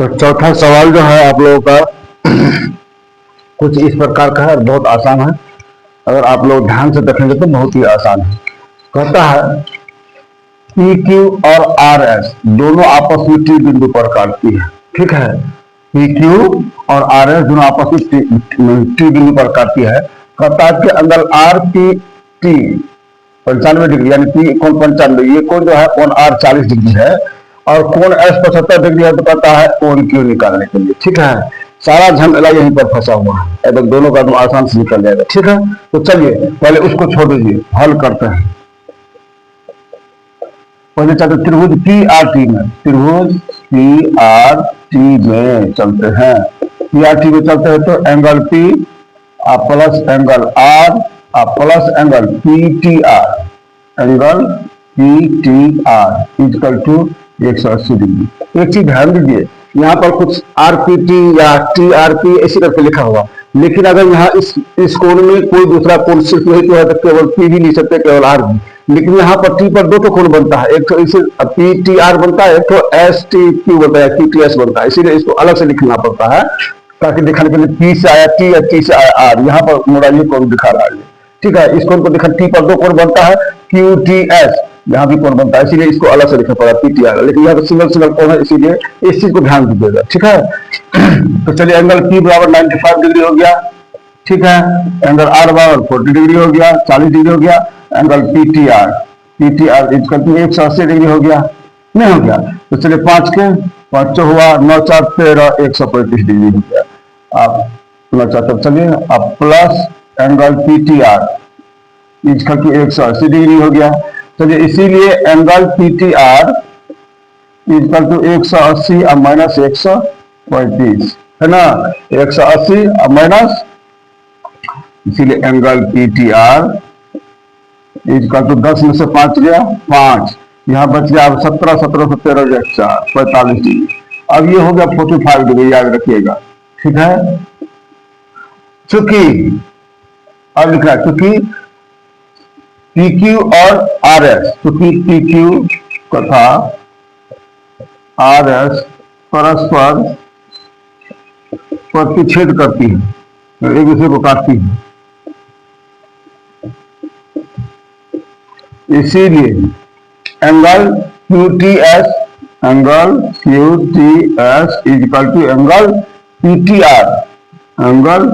तो चौथा सवाल जो है आप लोगों का कुछ इस प्रकार का है, बहुत आसान है। अगर आप लोग ध्यान से देखेंगे तो बहुत ही आसान है। कहता है पी क्यू और आर एस दोनों आपस में टी बिंदु पर काटती है। ठीक है, पी क्यू और आर एस दोनों आपस में टी बिंदु पर काटती है। कहता है कि अगर आर पी टी 95 डिग्री यानी पी कोण 95, ये कोण जो है कोण आर 40 डिग्री है और कोण एस 75 डिग्री है, तो कहता है कोण क्यू निकालने के लिए। ठीक है, सारा झमेला यहीं पर फंसा हुआ है, एकदम दोनों का आसान से निकल जाएगा। ठीक है, तो चलिए पहले उसको छोड़ दीजिए, हल करते हैं। पहले चलते त्रिभुज पी आर टी में, त्रिभुज पी आर टी में चलते हैं। पी आर टी में चलते हैं तो angle P plus angle R plus angle P T R, angle P T R equal to 180 degree. एक चीज ध्यान दीजिए, यहाँ पर कुछ आरपीटी या टी आर पी ऐसी करके लिखा हुआ, लेकिन अगर यहाँ इस कोण में कोई दूसरा कोण सिर्फ नहीं तो है तो केवल पी भी नहीं सकते, केवल आर भी। लेकिन यहाँ पर टी पर दो तो कोण बनता है, एक तो इसे पी टी आर बनता है, एक तो एस टी क्यू बनता है, पी टी एस बनता है। इसीलिए इसको अलग से लिखना पड़ता है ताकि दिखाने के लिए पी से आया टी या टी से आया आर। यहाँ पर मोड़ा ये कोण दिखा रहा है। ठीक है, इस कोण को दिखा, टी पर दो कोण बनता है, क्यू टी एस, यहाँ भी कोण बनता है, इसीलिए इसको अलग से लिखना पड़ा पी टी आर। लेकिन यहाँ पर सिंगल सिंगल कोण है, इसीलिए इस चीज को ध्यान दीजिएगा। ठीक है, तो चलिए एंगल पी बराबर 95 डिग्री हो गया। ठीक है, एंगल आर बराबर 40 डिग्री हो गया, 40 डिग्री हो गया। Angle P T R equal to 180 degree हो गया, नहीं हो गया? तो चलिए 5 के 5 हुआ, 9 4 13, 135 डिग्री हो गया। आप 9 4, चलिए आप plus angle P T R equal to 180 degree हो गया। चलिए इसीलिए angle P T R equal to 180 और माइनस 135 है ना, 180 और माइनस, इसीलिए angle P T R equal to 10 में से 5 गया 5, यहाँ बच गया 17 17 से 13 4 45 डिग्री। अब ये हो गया 45 डिग्री, याद रखिएगा। ठीक है, चूंकि अब लिख रहा है क्योंकि पी क्यू और आर एस, क्योंकि पी क्यू तथा आर एस परस्पर प्रतिच्छेद करती है, एक दूसरे को काटती है, इसीलिए angle Q T S equal to angle P T R, angle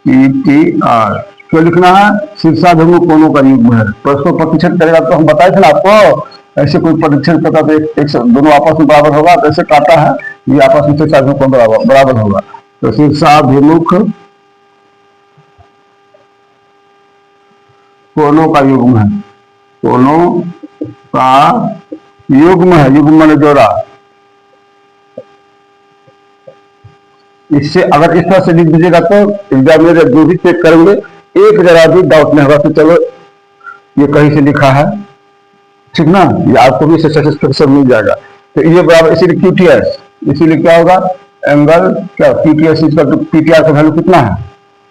P T R. क्यों लिखना है? शीर्षाभिमुख कोणों का युग्म है। तो इसको प्रतिच्छेद करेगा तो हम बताए थे ना आपको, ऐसे कोई प्रतिच्छेद करता तो एक दोनों आपस में बराबर होगा, तो ऐसे काटा है, ये आपस में शीर्षाभिमुख कोण बराबर होगा। तो शीर्षाभिमुख कोणों का युग्म है, कोणों का युग्म है, युग्म माने जोड़ा। इससे अगर इस तरह से लिख दीजिएगा तो एग्जामिनर जो भी चेक करेंगे एक जरा भी डाउट नहीं होगा कि चलो ये कहीं से लिखा है, ठीक ना, ये आपको भी सेटिस्फेक्शन मिल जाएगा। तो ये बराबर, इसीलिए क्यू टी एस, इसीलिए क्या होगा एंगल क्या P T S equal to P T R का वैल्यू कितना है,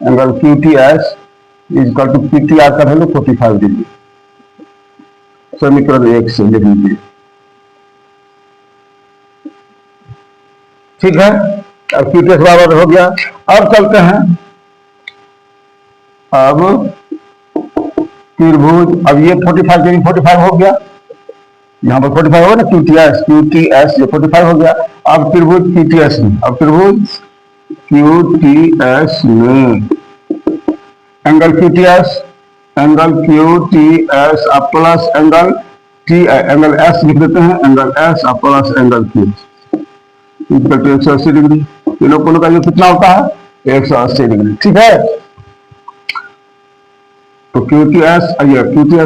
angle Q T S equal to P T R का वैल्यू 45 डिग्री। समीकरण 1 से लिख लीजिए। ठीक है, अब क्यू टी एस बराबर हो गया। अब चलते हैं, अब त्रिभुज, अब ये 45 हो गया, यहाँ पर 45 होगा ना, क्यू टी एस ये 45 हो गया। अब त्रिभुज क्यू टी एस में, अब त्रिभुज क्यू टी एस में angle Q T S plus angle T, angle S लिख देते हैं, angle S plus angle Q equal to 180 degree. ये लोग का जो कितना होता है 180 डिग्री। ठीक है, तो क्यू टी एस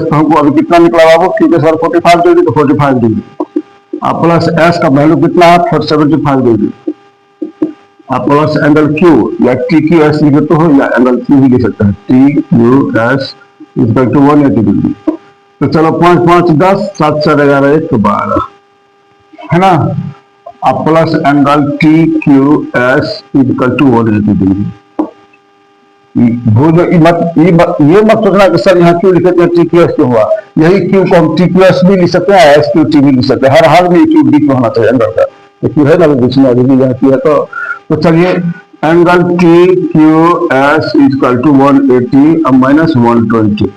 तो हमको अभी कितना निकला बाबू, क्यू टी एस 45 डिग्री, तो 45 डिग्री। आप प्लस एस का वैल्यू कितना है 75 डिग्री। आप प्लस एंगल क्यू या टी क्यू एस लिखे तो हो, या एंगल क्यू भी लिख सकते हैं, T Q S equal to 180 degree. तो चलो 5 5 10, 7 7 11 1 12 है ना। आप plus angle T Q S equal to 180 degree. ये मत सोचना कि सर यहाँ क्यों लिखे टी क्यू एस क्यों हुआ, यही क्यू को हम टी क्यू एस भी लिख सकते हैं, एस क्यू टी भी लिख सकते हैं। हर हाल में क्यू डी होना चाहिए एंगल का, तो क्यू है ना बीच में, अभी भी यहाँ की है तो चलिए angle T Q S equal to 180 और माइनस 120,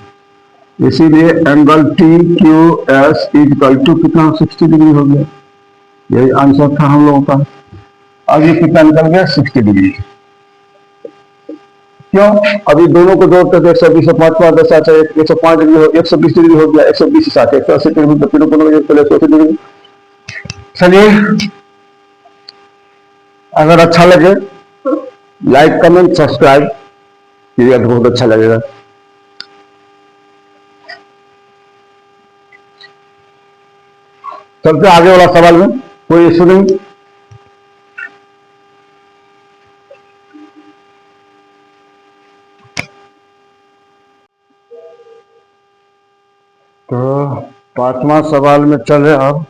इसीलिए angle T Q S equal to कितना 60 डिग्री हो गया। यही आंसर था हम लोगों का। अब ये कितना निकल गया 60 डिग्री। क्यों? अभी दोनों को जोड़ते थे 120 से 5 5 10 105 डिग्री हो, 120 डिग्री हो गया, 120 से 60 180 डिग्री, तो फिर दोनों को 180 डिग्री। चलिए, अगर अच्छा लगे लाइक कमेंट सब्सक्राइब कीजिए, बहुत अच्छा लगेगा। चलते आगे वाला सवाल में, कोई इशू नहीं। तो पांचवा सवाल में चले। अब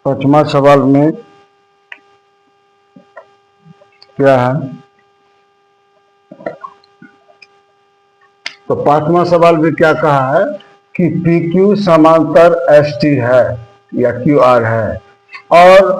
पांचवा सवाल में क्या है? तो पांचवा सवाल में क्या कहा है कि पी क्यू समांतर एस टी है या क्यू आर है, और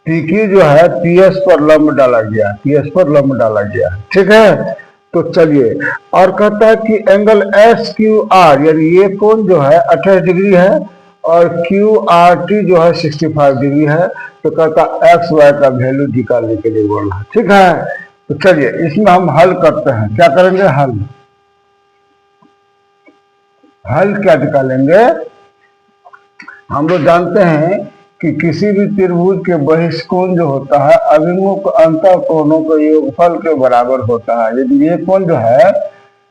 पी क्यू जो है पी एस पर लंब डाला गया, पी एस पर लंब डाला गया, ठीक है। तो चलिए, और कहता है कि एंगल एस क्यू आर यानी ये कोण जो है 28 डिग्री है और क्यू आर टी जो है 65 डिग्री है। तो कहता एक्स वाई का वैल्यू निकालने के लिए बोल रहा है, ठीक है। तो चलिए इसमें हम हल करते हैं। क्या करेंगे? हल क्या निकालेंगे? हम लोग जानते हैं कि किसी भी त्रिभुज के बहिष्कोण जो होता है अभिमुख अंतर कोणों के योगफल के बराबर होता है। यदि ये कोण जो है,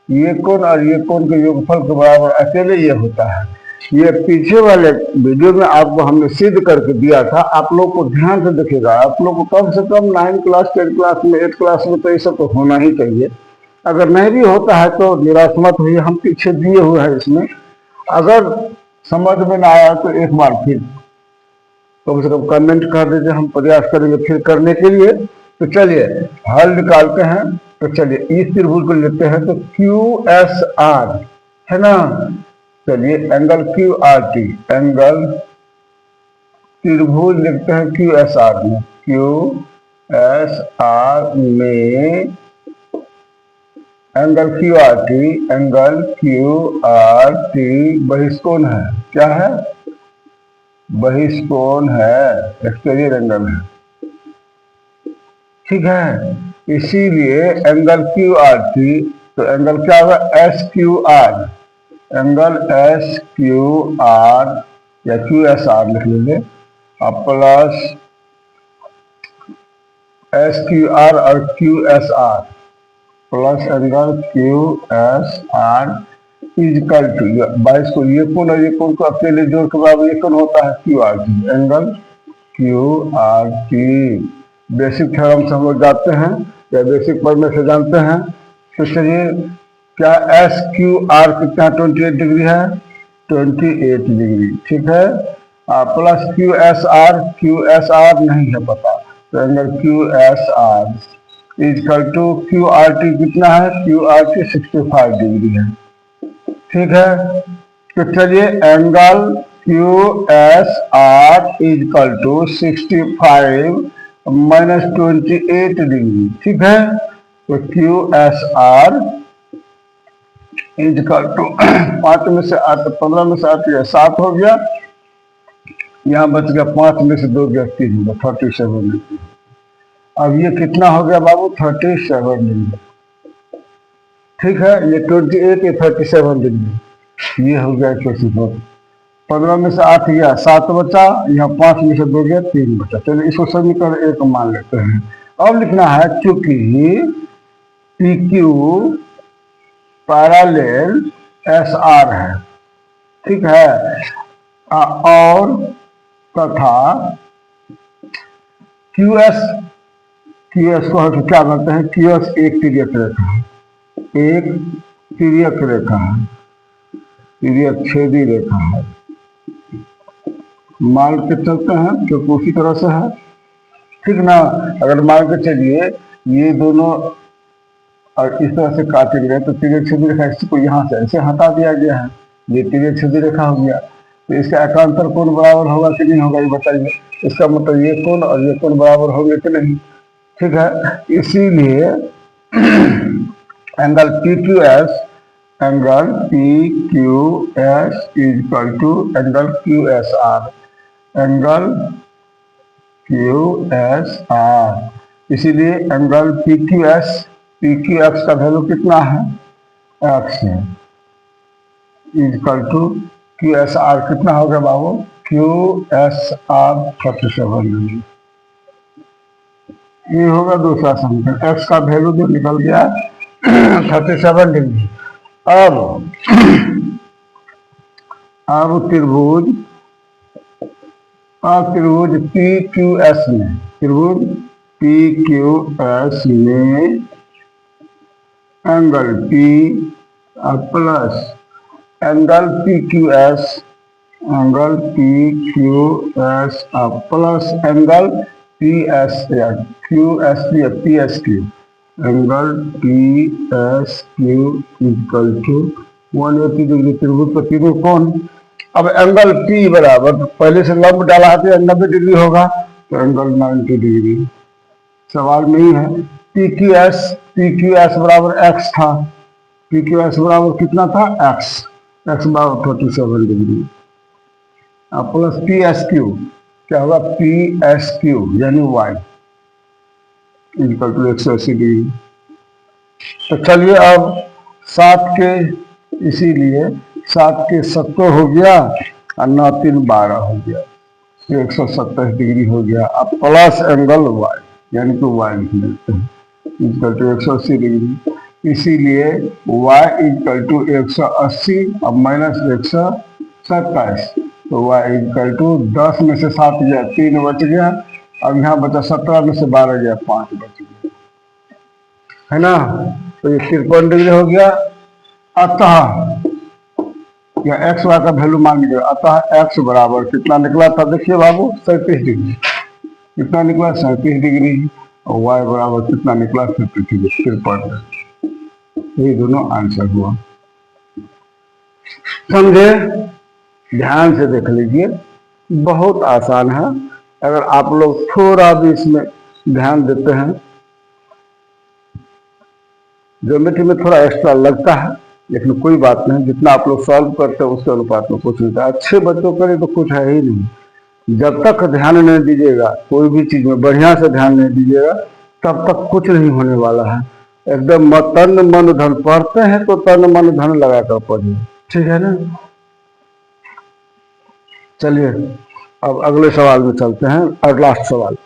ये कोण और ये कोण के योगफल के बराबर अकेले ये होता है। ये पीछे वाले वीडियो में आपको हमने सिद्ध करके दिया था, आप लोग को ध्यान से देखिएगा। आप लोग को कम से कम 9 क्लास 10 क्लास में 8 क्लास में तो ये सब तो होना ही चाहिए। अगर नहीं भी होता है तो निराश मत होइए, हम पीछे दिए हुए हैं इसमें। अगर समझ में ना आया तो एक बार फिर कम से कम कमेंट कर दीजिए, हम प्रयास करेंगे फिर करने के लिए। तो चलिए हल निकालते हैं। तो चलिए इस त्रिभुज को लेते हैं, तो क्यू एस आर है ना। चलिए angle Q R T, angle त्रिभुज लिखते हैं क्यू एस आर में, क्यू एस आर में angle Q R T, angle Q R T बहिष्कोण है। क्या है? बहिष्कोण है, एक्सटीरियर एंगल है, ठीक है। इसीलिए एंगल क्यू आर टी, तो एंगल क्या होगा? S Q R, angle S Q R या क्यू एस आर लिख लीजिए, अब प्लस एस क्यू आर और Q S R plus angle Q S R equal to 22 को ये कोण और ये कोण को अकेले जोड़ के बराबर ये कोण होता है Q R T, angle Q R T. Basic theorem से हम लोग जानते हैं या बेसिक पढ़ने से जानते हैं। तो चलिए, क्या एस क्यू आर कितना 28 डिग्री है? 28 डिग्री, ठीक है। प्लस क्यू एस आर नहीं है पता, तो angle Q S R equal to Q R T कितना है? क्यू आर टी 65 डिग्री है, ठीक है। तो चलिए angle Q S R equal to 65 minus 28 degree, ठीक है। तो Q S R equal to 5 में से 8, 15 में से 8 गया 7 हो गया, यहाँ बच गया 5 में से 2 गया 3 हो गया 37 डिग्री। अब ये कितना हो गया बाबू? 37 डिग्री, ठीक है। ये 28 ये 37 डिग्री, ये हो गया 24। 15 में से 8 गया 7 बचा, यहाँ 5 में से 2 गया 3 बचा। चलिए इसको समीकरण 1 मान लेते हैं। अब लिखना है क्योंकि P Q parallel S R है, ठीक है, और तथा क्यू एस को हम क्या बोलते हैं? क्यू एस एक तिर्यक रेखा है, एक तिर्यक रेखा है, तिर्यक छेदी रेखा है। मान के चलते हैं क्योंकि उसी तरह से है, ठीक ना। अगर मान के चलिए ये दोनों और इस तरह से काटे गए तो तिर्यक छेदी रेखा, इसको यहाँ से ऐसे हटा दिया गया है, ये तिर्यक छेदी रेखा हो गया। तो इसका एकांतर कोण बराबर होगा कि नहीं होगा, ये बताइए। इसका मतलब ये कोण और ये कोण बराबर होंगे कि नहीं, ठीक है। इसीलिए angle P Q S, angle P Q S is equal to angle Q S R, angle Q S R. इसीलिए एंगल पी क्यू एक्स का वैल्यू कितना है, एक्स है, is equal to Q S R कितना हो गया बाबू, Q S R 37 degree. ये होगा दूसरा समीकरण, एक्स का वैल्यू जो निकल गया 37 डिग्री। अब त्रिभुज पी क्यू एस में, त्रिभुज पी क्यू एस में angle P plus angle P Q S, angle P Q S plus angle P S या Q S P S Q, angle P S Q equal to 180 degree. त्रिभुज पर तीनों कोण। अब angle P बराबर पहले से लंब डाला है तो 90 डिग्री होगा, तो एंगल 90 डिग्री सवाल में ही है। पी क्यू एस बराबर एक्स था, पी क्यू एस बराबर कितना था, एक्स, एक्स बराबर 47 डिग्री। अब प्लस पी एस क्यू, क्या होगा, पी एस क्यू यानी वाई इक्वल टू 180 डिग्री। तो चलिए अब 7 के, इसीलिए 7 के 70 हो गया और 9 3 12 हो गया, 127 डिग्री हो गया। अब प्लस एंगल वाई यानी कि वाई लिख लेते हैं इक्वल टू 180 डिग्री। इसीलिए वाई इक्वल टू 180 अब माइनस 127, तो वाई इक्वल टू 10 में से 7 गया 3 बच गया, अब यहाँ बचा 17 में से 12 गया 5 बच गया, है ना। तो ये 53 डिग्री हो गया। अतः या एक्स वाई का वैल्यू मान लीजिए, अतः एक्स बराबर कितना निकला था, देखिए बाबू 37 डिग्री, कितना निकला 37 डिग्री, और वाई बराबर कितना निकला 53 डिग्री, 53। ये दोनों आंसर हुआ, समझे। ध्यान से देख लीजिए, बहुत आसान है। अगर आप लोग थोड़ा भी इसमें ध्यान देते हैं, ज्योमेट्री में थोड़ा एक्स्ट्रा लगता है, लेकिन कोई बात नहीं, जितना आप लोग सॉल्व करते हैं उसके अनुपात में कुछ नहीं था। अच्छे बच्चों के लिए तो कुछ है ही नहीं। जब तक ध्यान नहीं दीजिएगा कोई भी चीज में, बढ़िया से ध्यान नहीं दीजिएगा, तब तक कुछ नहीं होने वाला है। एकदम तन मन धन, पढ़ते हैं तो तन मन धन लगाकर पढ़िए, ठीक है ना। चलिए अब अगले सवाल में चलते हैं, और लास्ट सवाल।